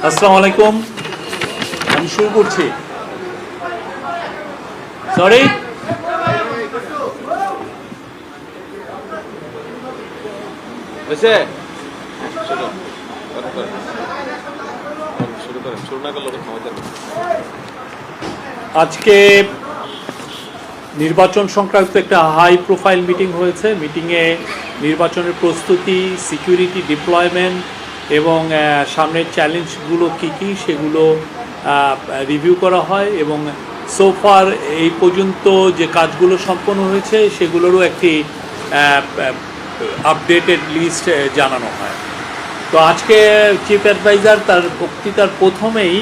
আসসালামু আলাইকুম। আমি শুরু করছি। সরি, হয়েছে? আজকে নির্বাচন সংক্রান্ত একটা হাই প্রোফাইল মিটিং হয়েছে। মিটিংয়ে নির্বাচনের প্রস্তুতি, সিকিউরিটি ডিপ্লয়মেন্ট এবং সামনের চ্যালেঞ্জগুলো কী কী সেগুলো রিভিউ করা হয় এবং সোফার এই পর্যন্ত যে কাজগুলো সম্পন্ন হয়েছে সেগুলোরও একটি আপডেটেড লিস্ট জানানো হয়। তো আজকে চিফ অ্যাডভাইজার তার বক্তৃতার প্রথমেই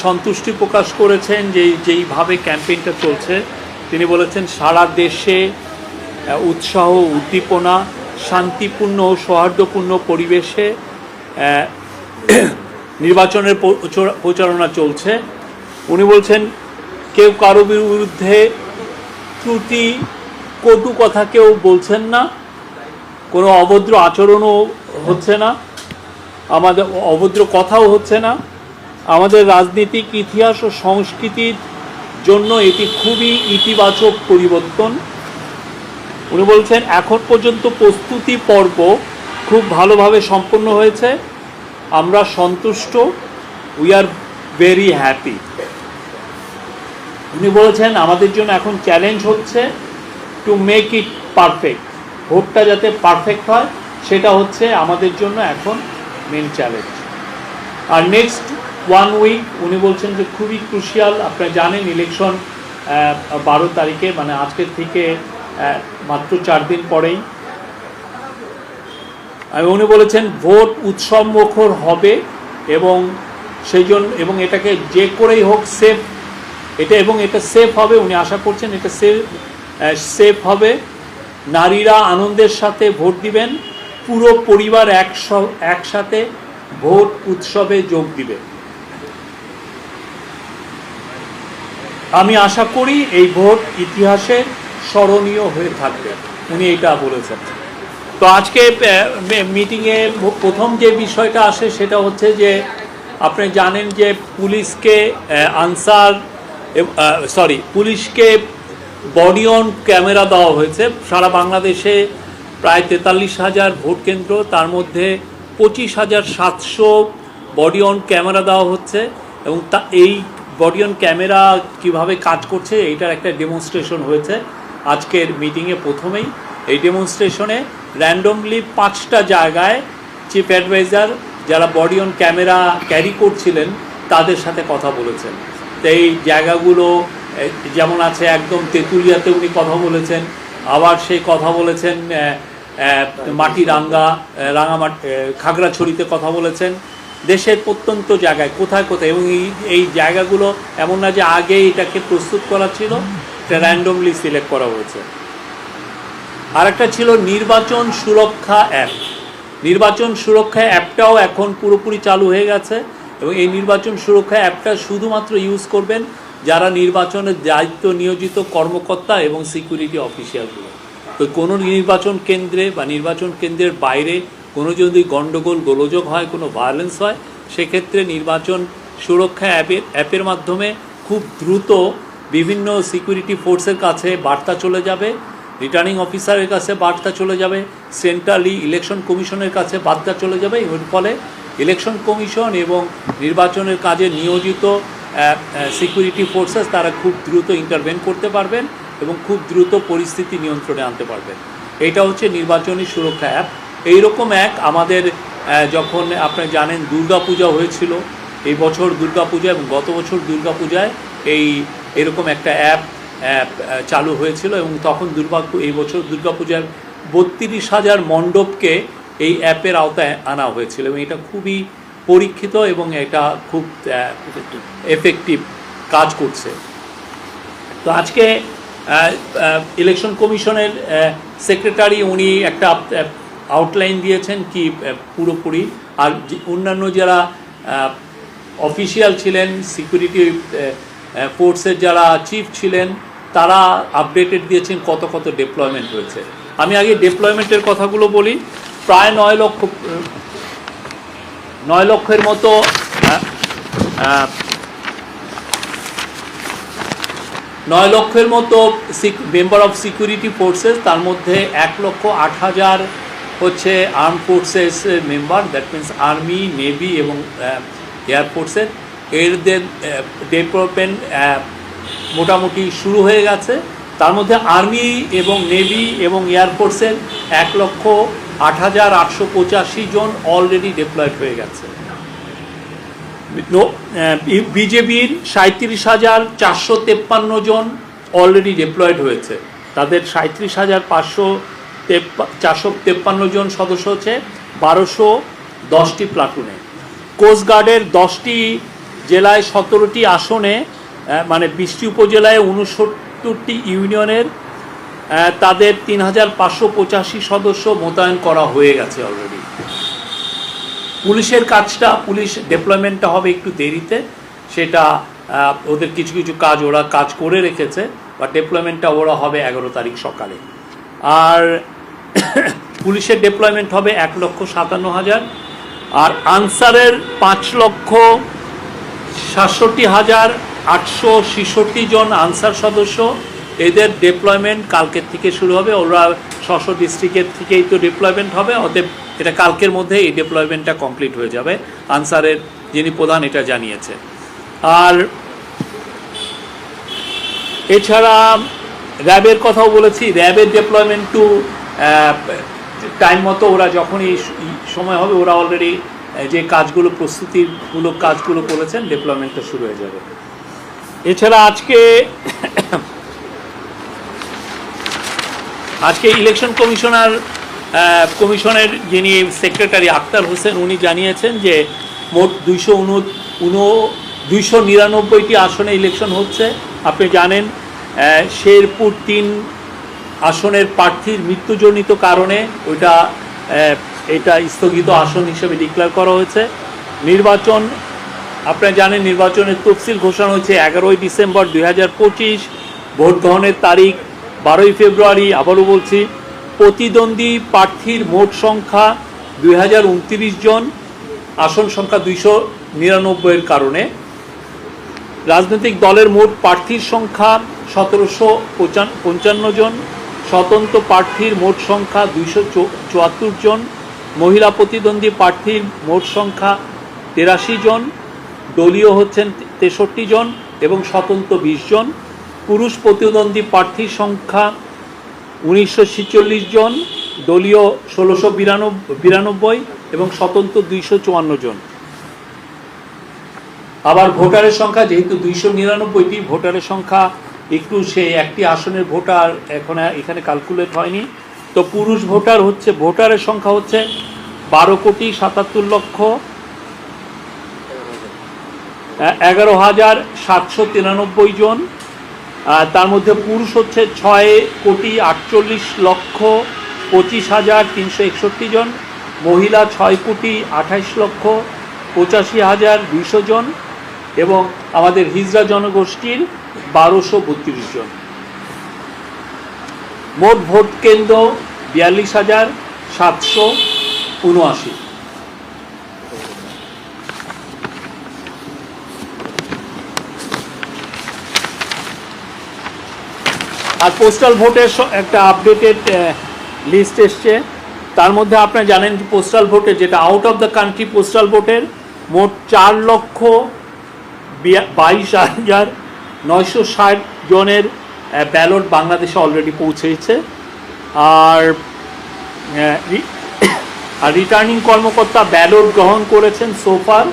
সন্তুষ্টি প্রকাশ করেছেন যেইভাবে ক্যাম্পেইনটা চলছে। তিনি বলেছেন সারা দেশে উৎসাহ, উদ্দীপনা, শান্তিপূর্ণ ও সৌহার্দ্যপূর্ণ পরিবেশে নির্বাচনের প্রচারণা চলছে। উনি বলছেন কেউ কারো বিরুদ্ধে ত্রুটি, কটু কথা কেউ বলছেন না, কোনো অভদ্র আচরণও হচ্ছে না, আমাদের অভদ্র কথাও হচ্ছে না। আমাদের রাজনীতিক ইতিহাস ও সংস্কৃতির জন্য এটি খুবই ইতিবাচক পরিবর্তন। উনি বলছেন এখন পর্যন্ত প্রস্তুতি পর্ব খুব ভালোভাবে সম্পন্ন হয়েছে, আমরা সন্তুষ্ট, উই আর ভেরি হ্যাপি। উনি বলেছেন আমাদের জন্য এখন চ্যালেঞ্জ হচ্ছে টু মেক ইট পারফেক্ট। ভোটটা যাতে পারফেক্ট হয় সেটা হচ্ছে আমাদের জন্য এখন মেন চ্যালেঞ্জ। আর নেক্সট 1 উইক উনি বলছেন যে খুবই ক্রুশিয়াল। আপনারা জানেন ইলেকশন 12 তারিখে, মানে আজকের থেকে মাত্র 4 দিন পরেই। উনি বলেছেন ভোট উৎসব মুখর হবে এবং সেই জন্য এবং এটাকে যে করেই হোক সেফ, এটা সেফ হবে। উনি আশা করছেন এটা সেফ হবে। নারীরা আনন্দের সাথে ভোট দিবেন, পুরো পরিবার একসাথে ভোট উৎসবে যোগ দিবে। আমি আশা করি এই ভোট ইতিহাসে স্মরণীয় হয়ে থাকবে, উনি এটা বলেছেন। তো আজকে মিটিংয়ে প্রথম যে বিষয়টা আসে সেটা হচ্ছে যে আপনি জানেন যে পুলিশকে বডি অন ক্যামেরা দেওয়া হয়েছে। সারা বাংলাদেশে প্রায় 43,000 ভোট কেন্দ্র, তার মধ্যে 25,700 বডি অন ক্যামেরা দেওয়া হচ্ছে এবং এই বডি অন ক্যামেরা কীভাবে কাজ করছে এইটার একটা ডেমনস্ট্রেশন হয়েছে আজকের মিটিংয়ে। প্রথমেই এই ডেমনস্ট্রেশনে র্যান্ডমলি 5টা জায়গায় চিফ অ্যাডভাইজার যারা বডি অন ক্যামেরা ক্যারি করছিলেন তাদের সাথে কথা বলেছেন। তো এই জায়গাগুলো যেমন আছে একদম তেঁতুলিয়াতে উনি কথা বলেছেন, আবার সেই কথা বলেছেন খাগড়াছড়িতে কথা বলেছেন। দেশের প্রত্যন্ত জায়গায় কোথায় কোথায়, এবং এই জায়গাগুলো এমন না যে আগে এটাকে প্রস্তুত করা ছিল, এটা র্যান্ডমলি সিলেক্ট করা হয়েছে। আরেকটা ছিল নির্বাচন সুরক্ষা অ্যাপ। নির্বাচন সুরক্ষা অ্যাপটাও এখন পুরোপুরি চালু হয়ে গেছে এবং এই নির্বাচন সুরক্ষা অ্যাপটা শুধুমাত্র ইউজ করবেন যারা নির্বাচনের দায়িত্ব নিয়োজিত কর্মকর্তা এবং সিকিউরিটি অফিসিয়ালগুলো। তো কোনো নির্বাচন কেন্দ্রে বা নির্বাচন কেন্দ্রের বাইরে কোনো যদি গণ্ডগোল গোলযোগ হয়, কোনো ভায়োলেন্স হয়, সেক্ষেত্রে নির্বাচন সুরক্ষা অ্যাপের মাধ্যমে খুব দ্রুত বিভিন্ন সিকিউরিটি ফোর্সের কাছে বার্তা চলে যাবে, রিটার্নিং অফিসারের কাছে বার্তা চলে যাবে, সেন্ট্রালি ইলেকশন কমিশনের কাছে বার্তা চলে যাবে। এর ফলে ইলেকশন কমিশন এবং নির্বাচনের কাজে নিয়োজিত সিকিউরিটি ফোর্সেস তারা খুব দ্রুত ইন্টারভেন করতে পারবেন এবং খুব দ্রুত পরিস্থিতি নিয়ন্ত্রণে আনতে পারবেন। এইটা হচ্ছে নির্বাচনী সুরক্ষা অ্যাপ। এইরকম এক আমাদের যখন আপনি জানেন দুর্গাপূজা হয়েছিল, এই বছর দুর্গাপূজা এবং গত বছর দুর্গাপূজায় এরকম একটা অ্যাপ চালু হয়েছিল এবং তখন এই বছর দুর্গাপূজার 32,000 মণ্ডপকে এই অ্যাপের আওতায় আনা হয়েছিল এবং এটা খুবই পরীক্ষিত এবং এটা খুব এফেক্টিভ কাজ করছে। তো আজকে ইলেকশন কমিশনের সেক্রেটারি উনি একটা আউটলাইন দিয়েছেন কি পুরোপুরি, আর অন্যান্য যারা অফিসিয়াল ছিলেন, সিকিউরিটি ফোর্সের যারা চিফ ছিলেন, তারা আপডেটেড দিয়েছেন কত কত ডিপ্লয়মেন্ট হয়েছে। আমি আগে ডিপ্লয়মেন্টের কথাগুলো বলি। প্রায় 9 লক্ষ 9 লক্ষের মতো 9 লক্ষের মতো মেম্বার অফ সিকিউরিটি ফোর্সেস, তার মধ্যে 1,08,000 হচ্ছে arm forces member, that means army, navy এবং এয়ারফোর্সের। এদের ডেভেলপমেন্ট মোটামুটি শুরু হয়ে গেছে। তার মধ্যে আর্মি এবং নেভি এবং এয়ারফোর্সের 1,08,885 জন অলরেডি ডিপ্লয়েড হয়ে গেছে। বিজেপির 37,453 জন অলরেডি ডিপ্লয়েড হয়েছে। তাদের 37,453 জন সদস্য হচ্ছে 1210টি প্লাটুনে। কোস্টগার্ডের 10টি জেলায় 17টি আসনে, মানে 20টি উপজেলায় 69টি ইউনিয়নের তাদের 3,585 সদস্য মোতায়েন করা হয়ে গেছে অলরেডি। পুলিশের কাজটা, পুলিশ ডেপ্লয়মেন্টটা হবে একটু দেরিতে, সেটা ওদের কিছু কিছু কাজ ওরা কাজ করে রেখেছে, বা ডেপ্লয়মেন্টটা ওরা হবে 11 তারিখ সকালে। আর পুলিশের ডেপ্লয়মেন্ট হবে 1,57,000। আর আনসারের 5,67,866 জন আনসার সদস্য, এদের ডেপ্লয়মেন্ট কালকের থেকে শুরু হবে। ওরা স্ব ডিস্ট্রিক্টের থেকেই তো ডেপ্লয়মেন্ট হবে, অতএব এটা কালকের মধ্যে এই ডেপ্লয়মেন্টটা কমপ্লিট হয়ে যাবে, আনসারের যিনি প্রধান এটা জানিয়েছে। আর এছাড়া র্যাবের কথাও বলেছি, র্যাবের ডেপ্লয়মেন্ট টু টাইম মতো ওরা যখনই সময় হবে, ওরা অলরেডি যে কাজগুলো প্রস্তুতিমূলক কাজগুলো করেছেন, ডেপ্লয়মেন্টটা শুরু হয়ে যাবে। এছাড়া আজকে ইলেকশন কমিশনের যিনি সেক্রেটারি আক্তার হোসেন, উনি জানিয়েছেন যে মোট 299টি আসনে ইলেকশন হচ্ছে। আপনি জানেন শেরপুর 3 আসনের প্রার্থীর মৃত্যুজনিত কারণে এটা স্থগিত আসন হিসেবে ডিক্লেয়ার করা হয়েছে। নির্বাচন, আপনারা জানেন নির্বাচনের তফসিল ঘোষণা হয়েছে 11ই ডিসেম্বর 2025। ভোট গ্রহণের তারিখ 12ই ফেব্রুয়ারি। আবারও বলছি, প্রতিদ্বন্দ্বী প্রার্থীর মোট সংখ্যা 2029 জন, আসন সংখ্যা 299-এর কারণে। রাজনৈতিক দলের মোট প্রার্থীর সংখ্যা 1,755 জন, স্বতন্ত্র প্রার্থীর মোট সংখ্যা 274 জন, মহিলা প্রতিদ্বন্দ্বী প্রার্থীর মোট সংখ্যা 83 জন, দলীয় হচ্ছেন 63 জন এবং স্বতন্ত্র 20 জন। পুরুষ প্রতিদ্বন্দ্বী প্রার্থীর সংখ্যা 1946 জন, দলীয় 1692 এবং স্বতন্ত্র 254 জন। আবার ভোটারের সংখ্যা যেহেতু 299টি, ভোটারের সংখ্যা একটু সেই একটি আসনের ভোটার এখানে ক্যালকুলেট হয়নি। তো পুরুষ ভোটারের সংখ্যা হচ্ছে 12,11,793 জন। তার মধ্যে পুরুষ হচ্ছে 6,28,25,361 জন, মহিলা 6,28,85,82 জন এবং আমাদের হিজড়া জনগোষ্ঠীর 1,232 জন। মোট ভোট কেন্দ্র 42,779। আর পোস্টাল ভোটের একটা আপডেটেড লিস্ট এসছে। তার মধ্যে আপনারা জানেন যে পোস্টাল ভোটের, যেটা out of the country postal ভোটের মোট 4,22,960 জনের ব্যালট বাংলাদেশে অলরেডি পৌঁছেছে। আর রিটার্নিং কর্মকর্তা ব্যালট গ্রহণ করেছেন সোফার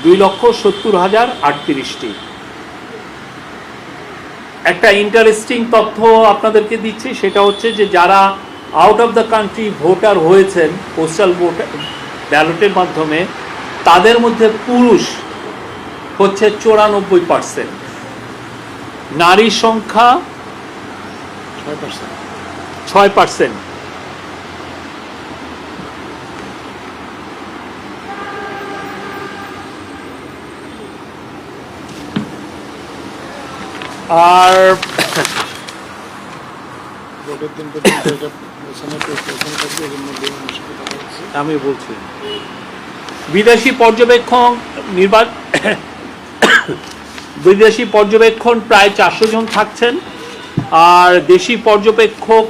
2,70,038টি। একটা ইন্টারেস্টিং তথ্য আপনাদেরকে দিচ্ছি, সেটা হচ্ছে যে যারা out of the country voter হয়েছেন পোস্টাল ভোট ব্যালটের মাধ্যমে, তাদের মধ্যে পুরুষ হচ্ছে 94%, নারীর সংখ্যা 6%। আর আমি বলছি বিদেশি পর্যবেক্ষণ বিদেশি পর্যবেক্ষণ প্রায় 400 জন থাকছেন, আর দেশি পর্যবেক্ষক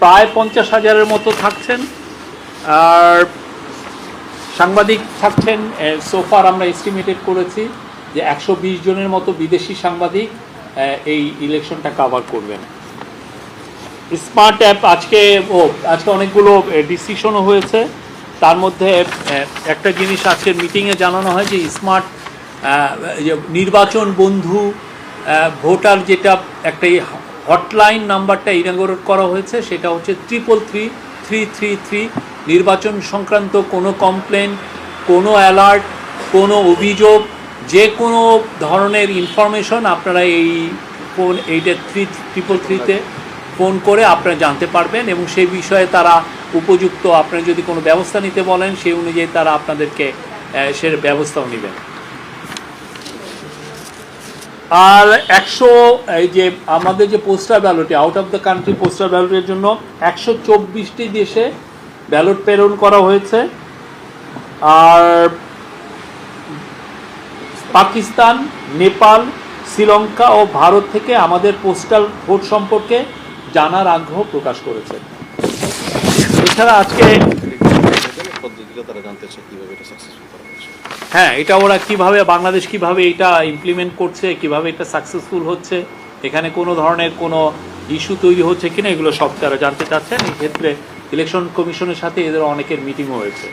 প্রায় 50,000-এর মতো থাকছেন, আর সাংবাদিক থাকছেন সোফার আমরা এস্টিমেটেড করেছি যে 120 জনের মতো বিদেশি সাংবাদিক এই ইলেকশনটা কভার করবেন। স্মার্ট অ্যাপ আজকে অনেকগুলো ডিসিশনও হয়েছে। তার মধ্যে একটা জিনিস আজকের মিটিংয়ে জানানো হয় যে স্মার্ট নির্বাচন বন্ধু ভোটার যেটা একটা হটলাইন নাম্বারটা ইনাগরেট করা হয়েছে, সেটা হচ্ছে 333-333। নির্বাচন সংক্রান্ত কোনো কমপ্লেন, কোনো অ্যালার্ট, কোনো অভিযোগ, যে কোনো ধরনের ইনফরমেশন আপনারা এই ফোন 333-তে ফোন করে আপনারা জানতে পারবেন, এবং সেই বিষয়ে তারা উপযুক্ত, আপনারা যদি কোনো ব্যবস্থা নিতে বলেন সেই অনুযায়ী তারা আপনাদেরকে সে ব্যবস্থাও নেবেন। আর এই যে আমাদের যে পোস্টাল ব্যালটে out of the country postal ব্যালটের জন্য 124টি দেশে ব্যালট প্রেরণ করা হয়েছে। আর পাকিস্তান, নেপাল, শ্রীলঙ্কা ও ভারত থেকে আমাদের পোস্টাল ভোট সম্পর্কে জানার আগ্রহ প্রকাশ করেছে। এছাড়া আজকে হ্যাঁ, এটা ওরা কিভাবে, বাংলাদেশ কিভাবে এটা ইমপ্লিমেন্ট করছে, কিভাবে এটা সাকসেসফুল হচ্ছে, এখানে কোনো ধরনের কোনো ইস্যু তৈরি হচ্ছে কিনা, এগুলো সব তারা জানতে চাচ্ছেন। এই ক্ষেত্রে ইলেকশন কমিশনের সাথে এদের অনেকের মিটিংও হয়েছে।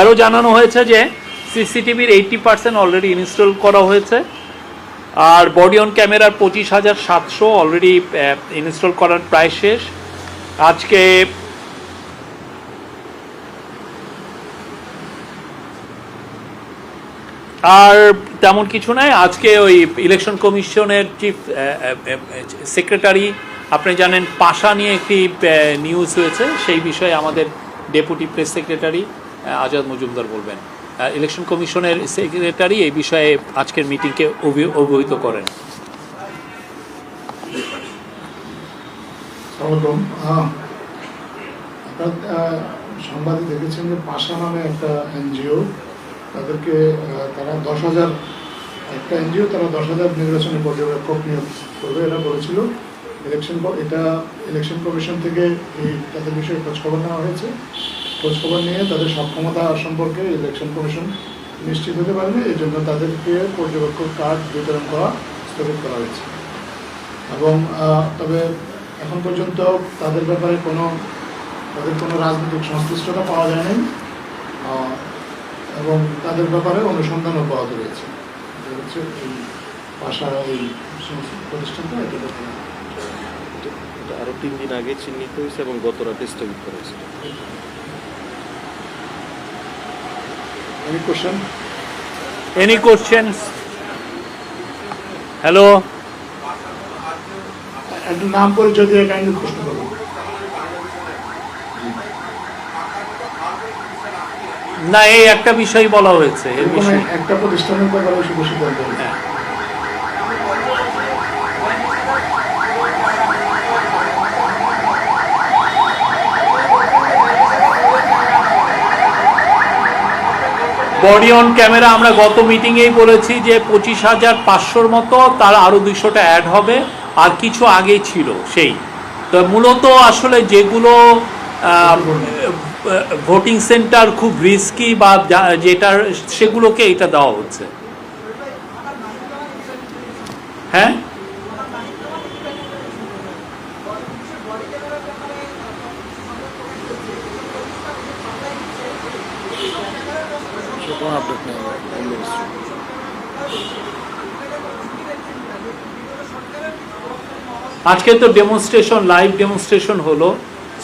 আরও জানানো হয়েছে যে সিসিটিভির 80% অলরেডি ইনস্টল করা হয়েছে, আর বডি অন ক্যামেরার 25,700 অলরেডি ইনস্টল করার প্রায় শেষ। আজকে আর তেমন কিছু নাই। আজকে ওই ইলেকশন কমিশনের চিফ সেক্রেটারি, আপনি জানেন পাশা নিয়ে একটি নিউজ হয়েছে, সেই বিষয়ে আমাদের deputy press secretary Azad Majumdar বলবেন। ইলেকশন কমিশনের সেক্রেটারি এই বিষয়ে আজকের মিটিংকে অবহিত করেন। সংবাদে দেখেছেন যে পাশা নামে একটা এনজিও, তাদেরকে তারা 10,000 একটা এনজিও, তারা 10,000 নির্বাচনী পর্যবেক্ষক নিয়োগ করবে এটা বলেছিল। ইলেকশন কমিশন থেকে এই তাদের বিষয়ে খোঁজখবর নেওয়া হয়েছে। খোঁজখবর নিয়ে তাদের সক্ষমতা সম্পর্কে ইলেকশন কমিশন নিশ্চিত হতে পারবে, এই জন্য তাদেরকে পর্যবেক্ষক কার্ড বিতরণ করা স্থগিত করা হয়েছে। এবং তবে এখন পর্যন্ত তাদের ব্যাপারে কোনো রাজনৈতিক সংশ্লিষ্টতা পাওয়া যায়নি, এবং তাদের ব্যাপারে অনুসন্ধান অব্যাহত রয়েছে। এটা হচ্ছে এই ভাষা এই প্রতিষ্ঠানটা এটা আরো 3 দিন আগে চিহ্নিত হয়েছে এবং গত রাতে স্থগিত করা হয়েছে। Any question? Any questions? Hello? একটা নাম পরিচয় দিয়ে কাইন্ডলি প্রশ্ন করবো। না, এই একটা বিষয় বলা হয়েছে, এর বিষয়ে একটা প্রতিষ্ঠানের ব্যাপারে শুধু সিদ্ধান্ত। বডি অন ক্যামেরা আমরা গত মিটিংয়েই বলেছি যে 25,500-র মতো, তার আরও 200টা অ্যাড হবে, আর কিছু আগেই ছিল সেই। তো মূলত আসলে যেগুলো ভোটিং সেন্টার খুব রিস্কি বা যেটা, সেগুলোকে এটা দেওয়া হচ্ছে। হ্যাঁ, আজকে তো ডেমনস্ট্রেশন, লাইভ ডেমনস্ট্রেশন হলো।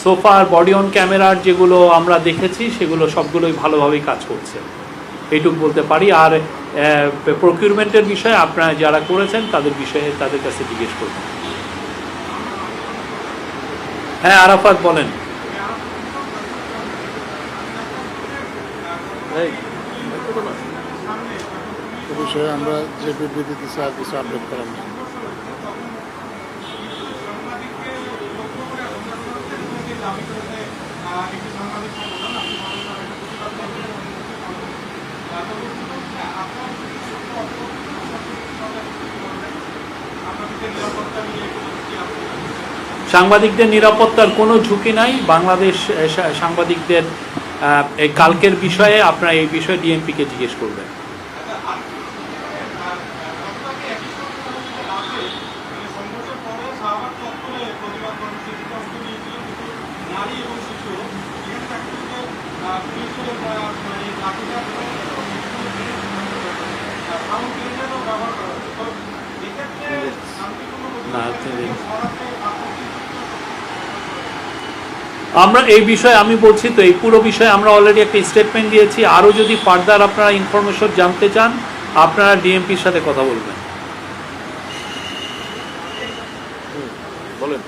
সোফার বডি অন ক্যামেরার যেগুলো আমরা দেখেছি সেগুলো সবগুলোই ভালোভাবেই কাজ করছে, এইটুকু বলতে পারি। আর প্রকিউরমেন্টের বিষয়ে আপনারা যারা করেছেন তাদের বিষয়ে তাদের কাছে জিজ্ঞেস করবেন। হ্যাঁ, আরাফাত বলেন। বিষয়ে আমরা যে বিবৃতি দিচ্ছি আর কিছু আপডেট করার না। সাংবাদিকদের নিরাপত্তার কোনো ঝুঁকি নাই। বাংলাদেশ সাংবাদিকদের এই কালকের বিষয়ে আপনারা এই বিষয়ে ডিএমপিকে জিজ্ঞেস করবেন। আমরা এই বিষয়ে আমি বলছি তো, এই পুরো বিষয়ে আমরা অলরেডি একটা স্টেটমেন্ট দিয়েছি। আরও যদি ফার্দার আপনারা ইনফরমেশন জানতে চান আপনারা ডিএমপির সাথে কথা বলবেন। বলেন।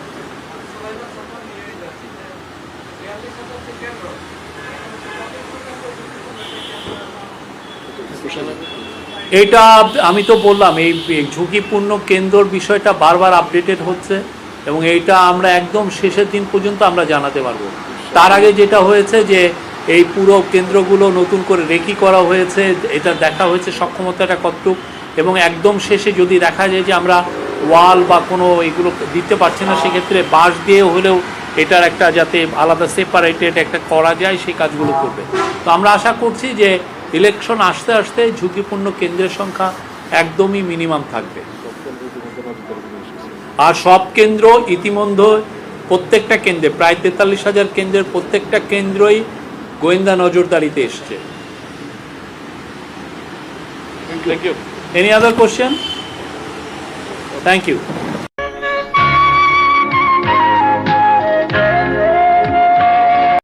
এটা আমি তো বললাম, এই ঝুঁকিপূর্ণ কেন্দ্রর বিষয়টা বারবার আপডেটেড হচ্ছে এবং এইটা আমরা একদম শেষের দিন পর্যন্ত আমরা জানাতে পারবো। তার আগে যেটা হয়েছে যে এই পুরো কেন্দ্রগুলো নতুন করে রেকি করা হয়েছে, এটা দেখা হয়েছে সক্ষমতাটা কতটুক, এবং একদম শেষে যদি দেখা যায় যে আমরা ওয়াল বা কোনো এগুলো দিতে পারছি না, সেক্ষেত্রে বাঁশ দিয়ে হলেও এটার একটা যাতে আলাদা সেপারেটেড একটা করা যায় সেই কাজগুলো করবে। তো আমরা আশা করছি যে ইলেকশন আসতে আসতে ঝুঁকিপূর্ণ কেন্দ্রের সংখ্যা একদমই মিনিমাম থাকবে। আর সব কেন্দ্র ইতিমধ্যে প্রত্যেকটা কেন্দ্রে প্রায় 43,000 কেন্দ্রের প্রত্যেকটা কেন্দ্রই গোয়েন্দা নজরদারিতে এসছে। Thank you. Any other question? Thank you.